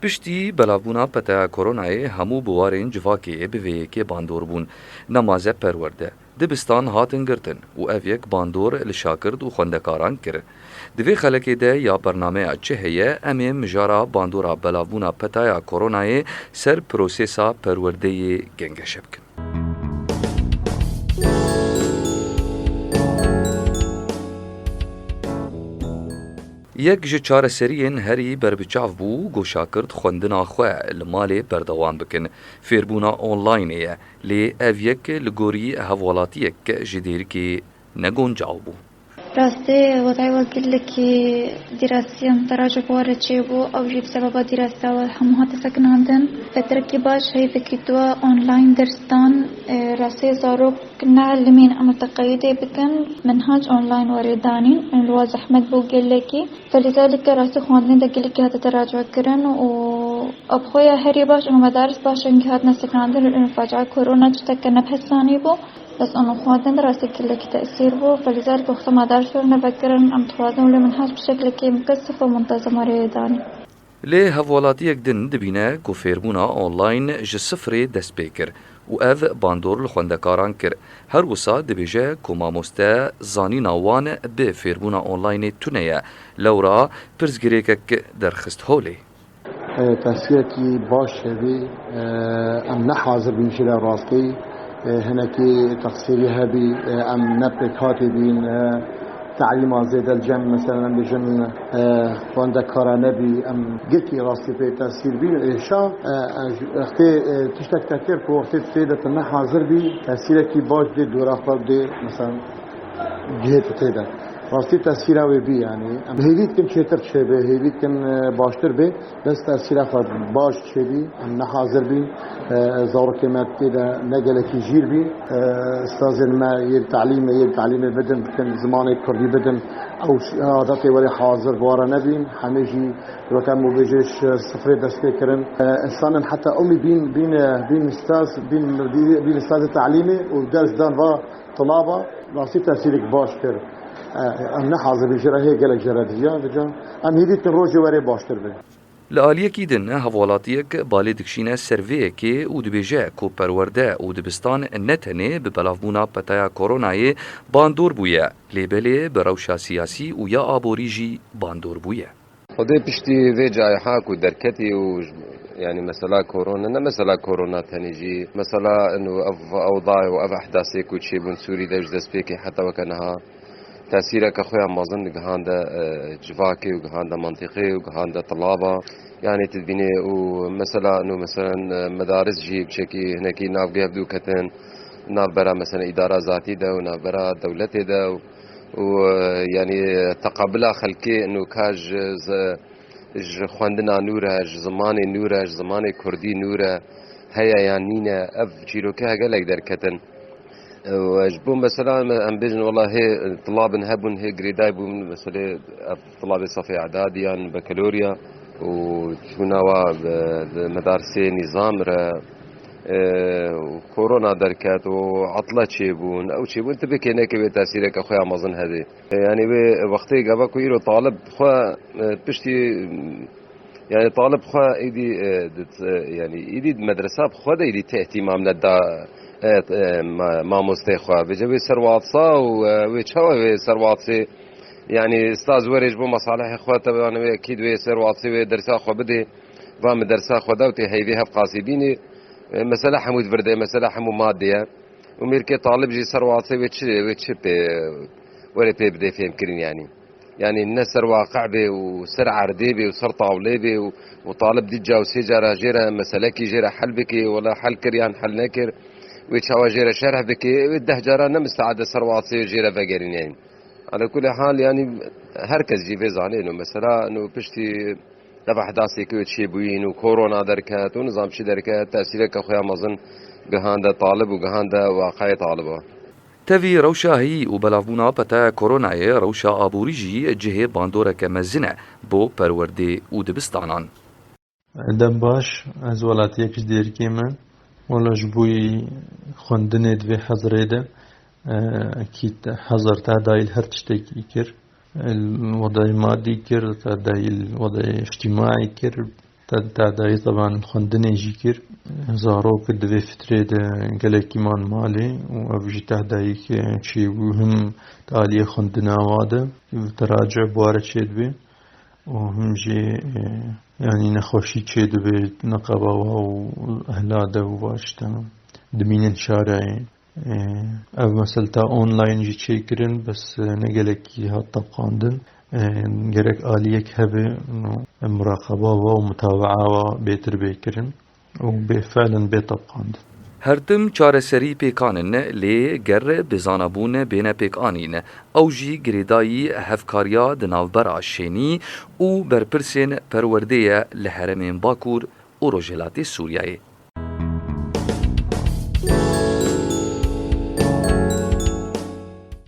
پشتی بلاوبونا پتا کورونای همو بوارین جواکی بوی که باندور بون نمازه پرورده دبستان هاتن گرتن و اویک باندور لشاکرد و خوندکاران کر دوی خلکی ده یا برنامه چه هیه امی مجارا باندورا بلاوبونا پتا کورونای سر پروسیسا پرورده گنگشب کن. یک جه چار سریین هری بربچاف بو گوشاکرد خوندنا خواه لمالی بردوان بکن فیربونا آنلاینیه لی اویک لگوری هوالاتیک جدیر که نگون جاو بو. راسته وضعي وقل لك دراسيا تراجع بوارد شيبو أو جيب سبب دراسة وهموها تسكن عندن فتركي باش هي فكرتوا أونلاين درستان راسته زاروك نعلمين أما تقيدي بكن منهاج أونلاين وردانين الواز أحمد بو قل لك فلذلك راسته خواندين دقل لك هذا تراجع كرن وأبخويا هري باش أما مدارس باش إنك هاد نسكن عندن الانفاجع كورونا تشتكن بحساني بو بس أنا خواتن دراسة كلها تأثير بو فلذلك وقت ما دارسوا نفكرن أم توازن ولا منهاج بشكل كي مكثف ومنتظم وريداني. ليه هفولاتيك دن دبينا كوفيربونا أونلاين جسفري دسبيكر وأذ باندور الخوندكاران كر هر وسا دبيجا كوما مستا زاني ناوان بفيربونا أونلاين تونيا لورا برزگريكك درخست هولي. تأثيرتي باش بي أم نحاضر بمشيلة راستي هناكي تقصيرها بي أم نبرك هاتي بين تعليم زيد الجم مثلا بجم خوانده كارانه بي أم قلتي راسي في تأثير بي إشاء اختي تشتك تأثير كو اختي تفيدة أنها حاضر بي تأثيركي باش دي دورا خباب دي مثلا جهة تفيدة راستی تأثیره وی بی یعنی هیوید کن چهتر چه به هیوید کن باشتر به بس تأثیره خود باش چه بی نه حاضر بی زور کمت ده نگله کی جیر بی استاذ ما تعلیم بدن کن زمان کردی بدن او عادت ولی حاضر واره نبین همه جی وقتی مبیجش صفر دسته کرن انسان حتی امی بین استاذ تعلیمی و درس دان و طلابه راستی تأثیرک باش کرد ام نحاضر بجرا هي قال جرا دجا ام هيدي روجي وري باشتر به لآلیکی دن هوالاتیک بالی دکشینه سرویه که او دبیجه کو پرورده او دبستان نتنه به بلافبونا پتایا کورونای باندور بویه لیبلی بروشا سیاسی و یا آبوریجی باندور بویه خودی پشتی وی جایحا کو درکتی و يعني مثلا كورونا نه مثلا كورونا تنيجي مثلا انه اوضاع و احداثي كو شي بن سوري دج دسبيكي حتى وكانها تأثيرك أخويا مازن جهاندا جواكي وجهاندا منطقي وجهاندا طلابة يعني تدبيني ومثلا إنه مثلا مدارس جي بشكل هناكي نافجي بدو كتن ناف برا مثلا إدارة ذاتي ده وناف برا دولتي ده ويعني تقابلها خلكي إنه كاج خواندنا نوره زماني نوره زماني كردي نوره هيا يعني أف جيروكها قالك در كتن وجبون مثلا ام بيجن والله هي طلاب هبون هي جريداي بون مثلا طلاب صفي اعداديا بكالوريا وشونوا بمدارسي نظام را وكورونا دركات وعطلة شيبون او شيبون تبكي هناك بتاثيرك اخويا مازن هذه يعني وقتي قبا كويرو طالب خو بشتي يعني طالب خو ايدي يعني ايدي مدرسه خو ايدي اهتمام لدا ما مستخوا بجوي سرواتصا وشوا سرواتسي يعني استاذ ورج بو مصالح اخواته انا اكيد وي سرواتسي ودرسا خو بدي فام درسا خو دوتي هيدي هف قاصديني مثلا حمود برده مثلا حمو ماديه وميركي طالب جي سرواتسي وتش ولا بده فهم كرين يعني الناس واقع به وسر عردي به وسر طاولي به وطالب دي جاو سيجاره جيره مسلكي جيره حل بكي ولا حل كريان حل نكر ويتشاوا جيرة شرح بكي وده جارا نمستعد سرواتسي جيرة فقرين يعني على كل حال يعني هركز جي فيزانين ومثلا انه بشتي دفع حداثي كويت شيبوين وكورونا دركات ونظام شي دركات تأثيرك اخويا مظن قهاندا طالب وقهاندا واقعي طالبه تفي روشا هي وبلافبونا بتا كوروناي روشا آبوريجي جهه باندورة كمزنة بو پروردي ودبستانان دباش از ولاتيك ديركي من ولا جبوي خوندنه دوی حضره ده اكيد حضر تعدايل هر تشتكي كر الوضع مادي كر تعدايل الوضع اجتماعي كر تعدایی طبعا خوندنی جیکر زاروک دوی فتره ده گلکی من مالی و اوجی تعدایی که چی و هم تعالی خوندنا واده تراجع بواره چید بی و هم جی يعني نخوشي تشيدو بنقبة وأهلاده وباشتنا دمين شارعي أو مثلا أونلاين جي تشيكرن بس نقلك هالطبقاندن gerek aliyek hebe muraqaba ve mutava'a ve betir bekirin و فعلا بيطبقاند هردم چارەسەری پێکانن لێ گەڕ بزانەبوون بێنە پێکانین ئەو ژی گرێدایی هەفکاریا دناوبەرا شێنی و بەرپرسێن پەروەردەیە لە هەرەمێن باکوور و ڕۆژهەڵاتی سووریایê.